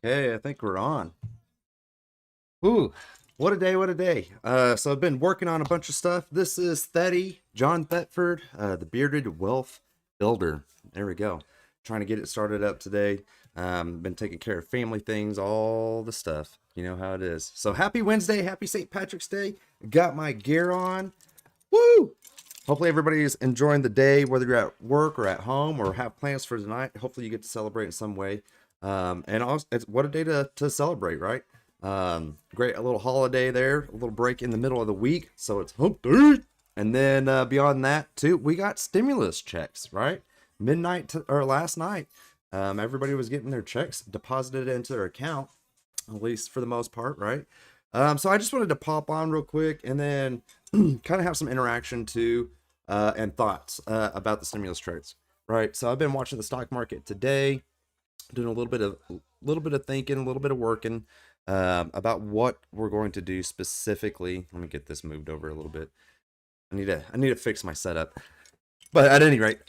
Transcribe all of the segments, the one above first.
Okay, I think we're on. Ooh, what a day, what a day. So I've been working on a bunch of stuff. This is Thetty, John Thetford, the bearded wealth builder. There we go. Trying to get it started up today. Been taking care of family things, all the stuff. You know how it is. So happy Wednesday, happy St. Patrick's Day. Got my gear on. Woo! Hopefully everybody's enjoying the day, whether you're at work or at home or have plans for tonight. Hopefully you get to celebrate in some way. And also, it's what a day to celebrate, right? Great, a little holiday there, a little break in the middle of the week. So it's hump day. And then beyond that, too, we got stimulus checks, right? Or last night, everybody was getting their checks deposited into their account, at least for the most part, right? So I just wanted to pop on real quick and then kind of have some interaction too, and thoughts about the stimulus checks, right? So I've been watching the stock market today, doing a little bit of thinking, a little bit of working about what we're going to do specifically. Let me get this moved over a little bit. I need to fix my setup. But at any rate,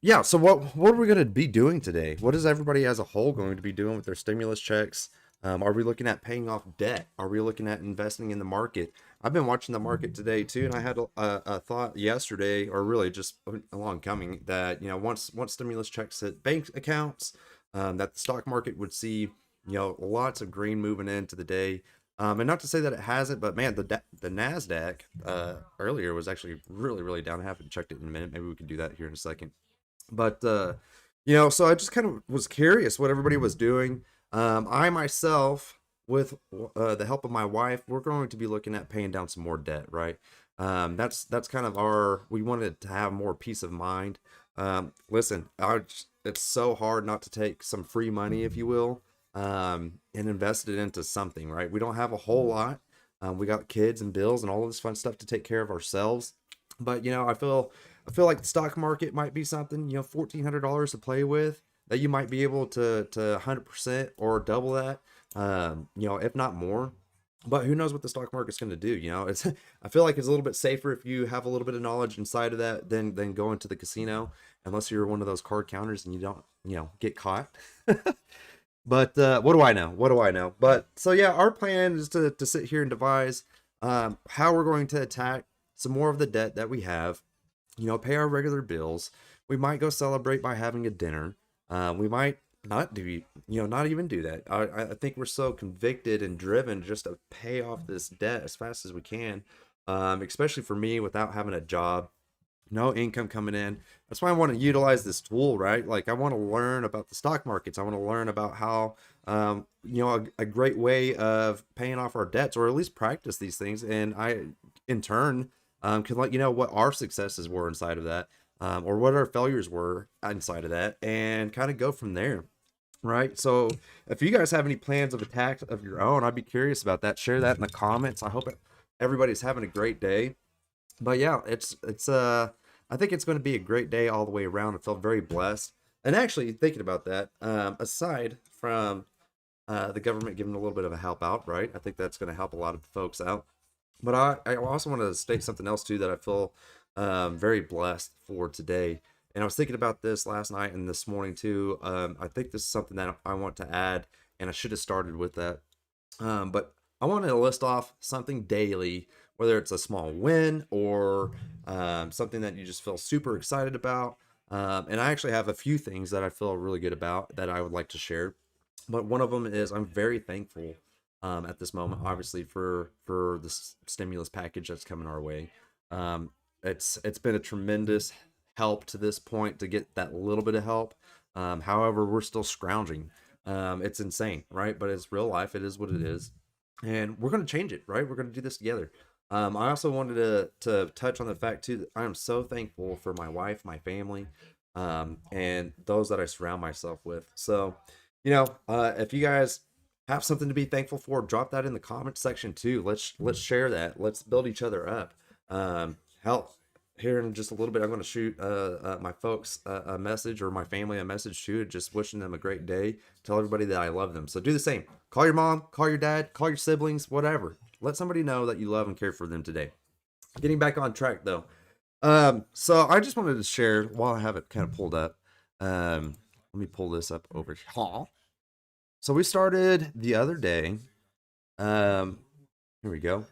yeah. So what are we going to be doing today? What is everybody as a whole going to be doing with their stimulus checks? Are we looking at paying off debt? Are we looking at investing in the market? I've been watching the market today too, and I had a thought yesterday, or really just along coming, that once stimulus checks hit bank accounts, that the stock market would see lots of green moving into the day. And not to say that it hasn't, but man, the Nasdaq earlier was actually really down. I haven't checked it in a minute. Maybe we can do that here in a second. But so I just kind of was curious what everybody was doing. I myself, with the help of my wife, we're going to be looking at paying down some more debt, right? That's kind of we wanted to have more peace of mind. Listen, it's so hard not to take some free money, if you will, and invest it into something, right? We don't have a whole lot. We got kids and bills and all of this fun stuff to take care of ourselves. But I feel like the stock market might be something, $1,400 to play with, that you might be able to 100% or double that, if not more. But who knows what the stock market's going to do? It's I feel like it's a little bit safer if you have a little bit of knowledge inside of that than going to the casino, unless you're one of those card counters and you don't, get caught. But what do I know? What do I know? But so yeah, our plan is to sit here and devise how we're going to attack some more of the debt that we have, pay our regular bills. We might go celebrate by having a dinner. We might not even do that. I think we're so convicted and driven just to pay off this debt as fast as we can, especially for me without having a job, no income coming in. That's why I want to utilize this tool, right? Like I want to learn about the stock markets. I want to learn about how, a great way of paying off our debts, or at least practice these things. And I, in turn, can let you know what our successes were inside of that, or what our failures were inside of that, and kind of go from there. Right. So if you guys have any plans of attack of your own, I'd be curious about that. Share that in the comments. I hope everybody's having a great day. But yeah, it's I think it's going to be a great day all the way around. I felt very blessed. And actually thinking about that, aside from the government giving a little bit of a help out, right? I think that's going to help a lot of folks out. But I also want to state something else too, that I feel very blessed for today. And I was thinking about this last night and this morning too. I think this is something that I want to add, and I should have started with that. But I want to list off something daily, whether it's a small win or something that you just feel super excited about. And I actually have a few things that I feel really good about that I would like to share. But one of them is I'm very thankful at this moment, obviously, for the stimulus package that's coming our way. It's been a tremendous help to this point to get that little bit of help. However, we're still scrounging. It's insane, right? But it's real life. It is what it is, and we're going to change it, right? We're going to do this together. I also wanted to touch on the fact too that I am so thankful for my wife, my family, and those that I surround myself with. So, if you guys have something to be thankful for, drop that in the comment section too. Let's share that. Let's build each other up. Hell, here in just a little bit, I'm going to shoot my folks a message, or my family a message too, just wishing them a great day. Tell everybody that I love them. So do the same. Call your mom, call your dad, call your siblings, whatever. Let somebody know that you love and care for them today. Getting back on track though. So I just wanted to share while I have it kind of pulled up. Let me pull this up over here. So we started the other day. Here we go.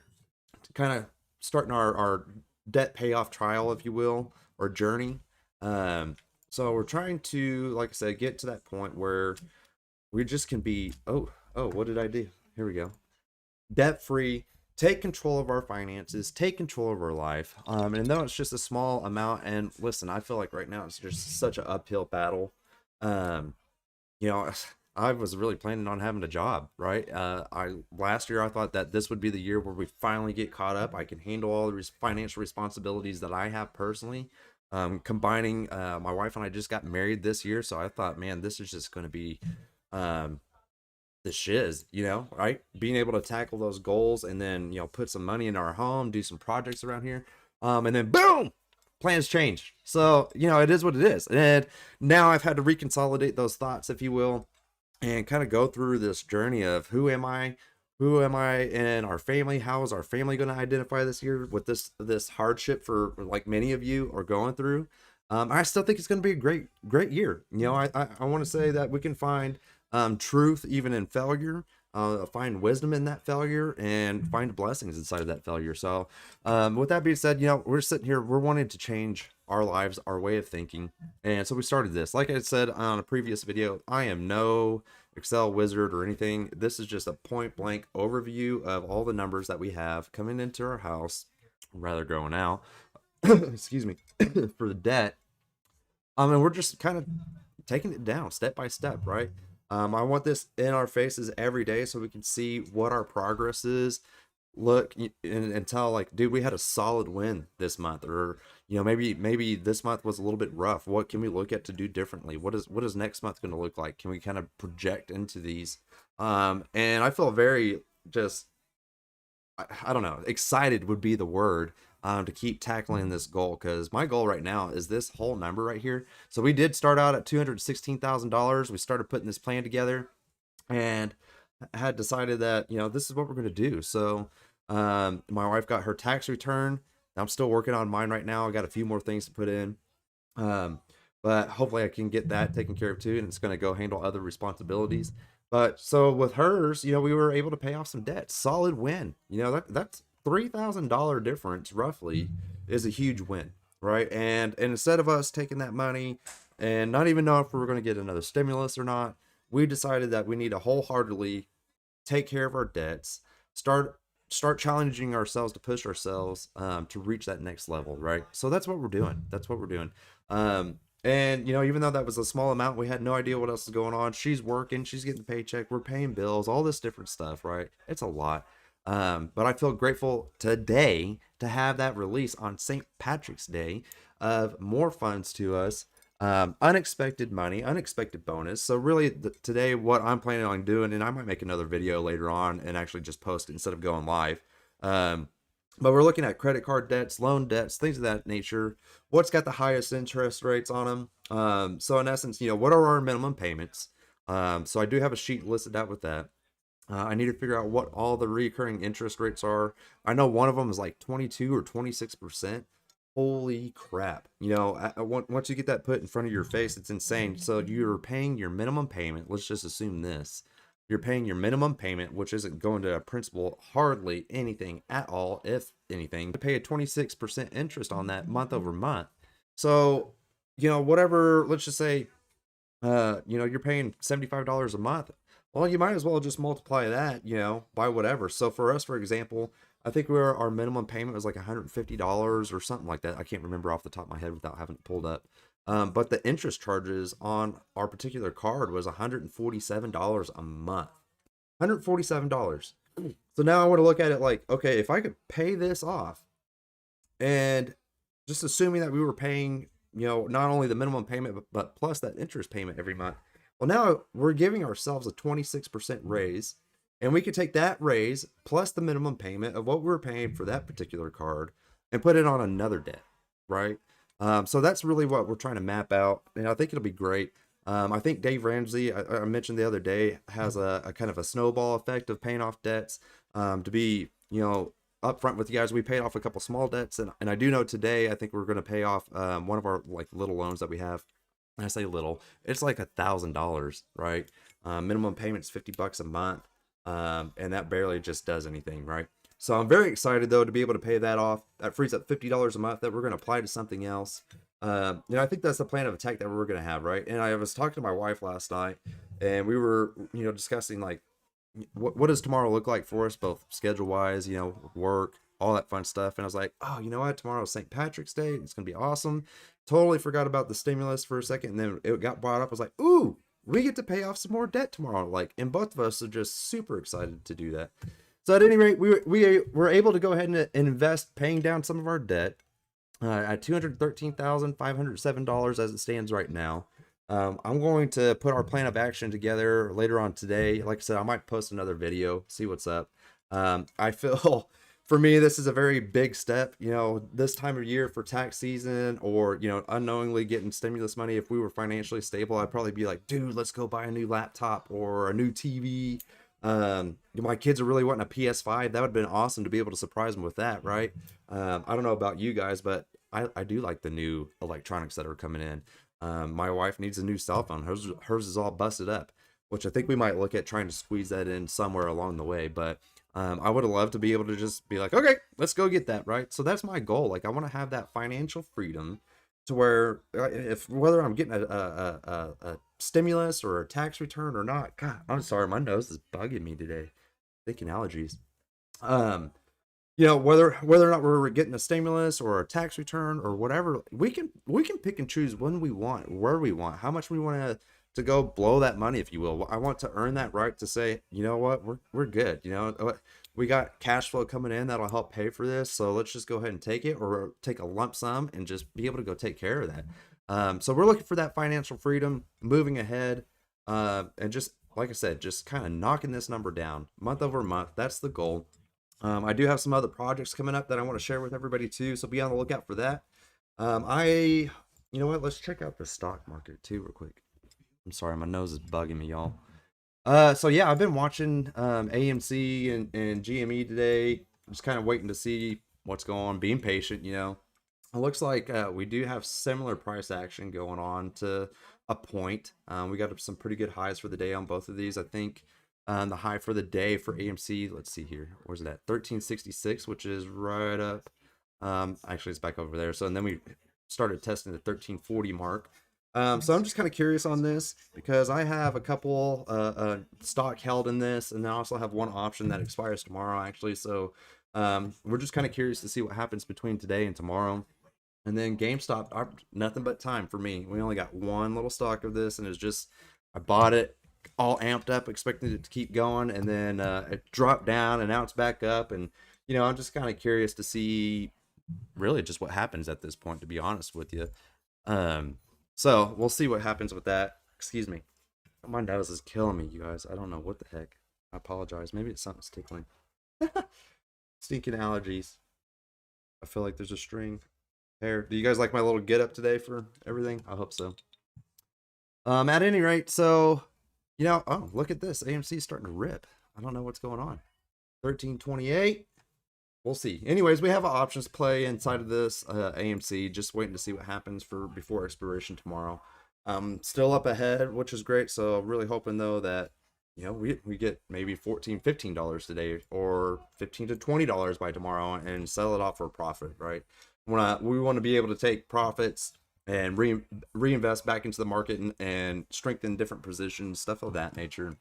Kind of starting our debt payoff trial, if you will, or journey. So we're trying to, like I said, get to that point where we just can be, oh, what did I do? Here we go. Debt free, take control of our finances, take control of our life. And though it's just a small amount, and listen, I feel like right now it's just such an uphill battle. Um, you know, I was really planning on having a job, right? I last year I thought that this would be the year where we finally get caught up. I can handle all the financial responsibilities that I have personally. Combining, my wife and I just got married this year, so I thought, man, this is just going to be um, the shiz, right? Being able to tackle those goals and then put some money in our home, do some projects around here, and then boom, plans change. So it is what it is, and now I've had to reconsolidate those thoughts, if you will, and kind of go through this journey of who am I in our family. How is our family going to identify this year with this hardship for like many of you are going through? I still think it's going to be a great year. I want to say that we can find truth even in failure, find wisdom in that failure, and find blessings inside of that failure. So with that being said, we're sitting here, we're wanting to change our lives, our way of thinking, and so we started this. Like I said on a previous video, I am no Excel wizard or anything. This is just a point blank overview of all the numbers that we have coming into our house, rather going out, excuse me, for the debt. And we're just kind of taking it down step by step, right? I want this in our faces every day so we can see what our progress is. Look and tell, like, dude, we had a solid win this month, or maybe this month was a little bit rough. What can we look at to do differently? What is next month going to look like? Can we kind of project into these? And I feel very just, I don't know, excited would be the word, to keep tackling this goal, because my goal right now is this whole number right here. So we did start out at $216,000. We started putting this plan together and had decided that this is what we're going to do. So my wife got her tax return. I'm still working on mine right now. I got a few more things to put in, but hopefully I can get that taken care of too, and it's going to go handle other responsibilities. But so with hers, we were able to pay off some debt. Solid win. That's $3,000 difference roughly is a huge win, right? And instead of us taking that money and not even know if we were going to get another stimulus or not, we decided that we need to wholeheartedly take care of our debts, start challenging ourselves to push ourselves to reach that next level, right? So that's what we're doing. And even though that was a small amount, we had no idea what else is going on. She's working, she's getting the paycheck, we're paying bills, all this different stuff, right? It's a lot. But I feel grateful today to have that release on St. Patrick's Day of more funds to us, unexpected money, unexpected bonus. So really today what I'm planning on doing, and I might make another video later on and actually just post it instead of going live. But we're looking at credit card debts, loan debts, things of that nature. What's got the highest interest rates on them? So in essence, what are our minimum payments? So I do have a sheet listed out with that. I need to figure out what all the recurring interest rates are. I know one of them is like 22 or 26%. Holy crap. Once you get that put in front of your face, it's insane. So you're paying your minimum payment. Let's just assume this. You're paying your minimum payment, which isn't going to a principal hardly anything at all, if anything, to pay a 26% interest on that month over month. So, whatever, let's just say, you're paying $75 a month. Well, you might as well just multiply that, by whatever. So for us, for example, I think our minimum payment was like $150 or something like that. I can't remember off the top of my head without having it pulled up. But the interest charges on our particular card was $147 a month. $147. So now I want to look at it like, okay, if I could pay this off, and just assuming that we were paying, not only the minimum payment, but plus that interest payment every month. Well, now we're giving ourselves a 26% raise, and we could take that raise plus the minimum payment of what we're paying for that particular card and put it on another debt, right? So that's really what we're trying to map out, and I think it'll be great. I think Dave Ramsey, I mentioned the other day, has a kind of a snowball effect of paying off debts. To be, upfront with you guys, we paid off a couple small debts, and I do know today, I think we're going to pay off one of our like little loans that we have. I say little, it's like $1,000, right? Minimum payment's $50 a month, and that barely just does anything, right? So I'm very excited though to be able to pay that off. That frees up $50 a month that we're going to apply to something else. I think that's the plan of attack that we're going to have, right? And I was talking to my wife last night, and we were, discussing like what does tomorrow look like for us, both schedule wise, work, all that fun stuff. And I was like, oh, you know what? Tomorrow's St. Patrick's Day. It's going to be awesome. Totally forgot about the stimulus for a second, and then it got brought up. I was like, ooh, we get to pay off some more debt tomorrow. Like, and both of us are just super excited to do that. So at any rate, we were able to go ahead and invest, paying down some of our debt at $213,507 as it stands right now. I'm going to put our plan of action together later on today. Like I said, I might post another video, see what's up. I feel for me, this is a very big step, this time of year for tax season, or, unknowingly getting stimulus money. If we were financially stable, I'd probably be like, dude, let's go buy a new laptop or a new TV. My kids are really wanting a PS5. That would have been awesome to be able to surprise them with that, right? I don't know about you guys, but I do like the new electronics that are coming in. My wife needs a new cell phone. Hers is all busted up, which I think we might look at trying to squeeze that in somewhere along the way. But I would have loved to be able to just be like, okay, let's go get that, right? So that's my goal. Like, I want to have that financial freedom to where whether I'm getting a stimulus or a tax return or not. God, I'm sorry, my nose is bugging me today. Thinking allergies. Whether or not we're getting a stimulus or a tax return or whatever, we can pick and choose when we want, where we want, how much we want to go blow that money, if you will. I want to earn that right to say, you know what, we're good. We got cash flow coming in that'll help pay for this, so let's just go ahead and take it, or take a lump sum and just be able to go take care of that. So we're looking for that financial freedom, moving ahead, and just like I said, just kind of knocking this number down month over month. That's the goal. I do have some other projects coming up that I want to share with everybody too, so be on the lookout for that. You know what? Let's check out the stock market too real quick. I'm sorry, my nose is bugging me, y'all. So yeah, I've been watching AMC and GME today. Just kind of waiting to see what's going on, being patient. It looks like we do have similar price action going on to a point. We got some pretty good highs for the day on both of these. I think the high for the day for AMC, let's see here, where's it at? 1366, which is right up. Actually, it's back over there. So, and then we started testing the 1340 mark. So I'm just kind of curious on this because I have a couple stock held in this, and then I also have one option that expires tomorrow, actually. So we're just kind of curious to see what happens between today and tomorrow. And then GameStop, nothing but time for me. We only got one little stock of this, and it's just, I bought it all amped up, expecting it to keep going, and then it dropped down, and now it's back up. And I'm just kind of curious to see really just what happens at this point, to be honest with you. So we'll see what happens with that. Excuse me. My nose is killing me, you guys. I don't know what the heck. I apologize. Maybe it's something's tickling. Stinking allergies. I feel like there's a string hair. Do you guys like my little get up today for everything? I hope so. At any rate, so oh, look at this. AMC is starting to rip. I don't know what's going on. 1328. We'll see. Anyways, we have options play inside of this AMC. Just waiting to see what happens before expiration tomorrow. Still up ahead, which is great. So really hoping though that we get maybe $14, $15 today, or $15 to $20 by tomorrow, and sell it off for a profit. Right? We want to be able to take profits and reinvest back into the market and strengthen different positions, stuff of that nature.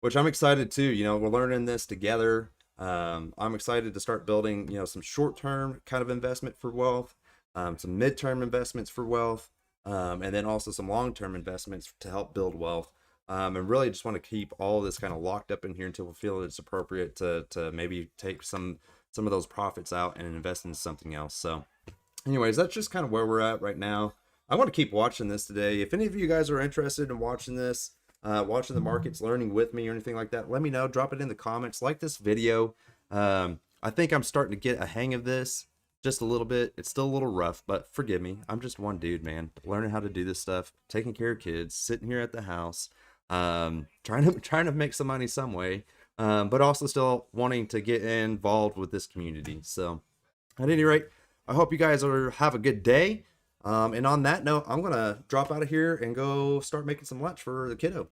Which I'm excited too. We're learning this together. I'm excited to start building, some short-term kind of investment for wealth, some mid-term investments for wealth, and then also some long-term investments to help build wealth. And really just want to keep all of this kind of locked up in here until we feel it's appropriate to maybe take some of those profits out and invest in something else. So anyways, that's just kind of where we're at right now. I want to keep watching this today. If any of you guys are interested in watching this, watching the markets, learning with me or anything like that, let me know. Drop it in the comments. Like this video. I think I'm starting to get a hang of this just a little bit. It's still a little rough, but forgive me. I'm just one dude, man, learning how to do this stuff, taking care of kids, sitting here at the house, trying to make some money some way, but also still wanting to get involved with this community. So at any rate, I hope you guys have a good day. And on that note, I'm going to drop out of here and go start making some lunch for the kiddo.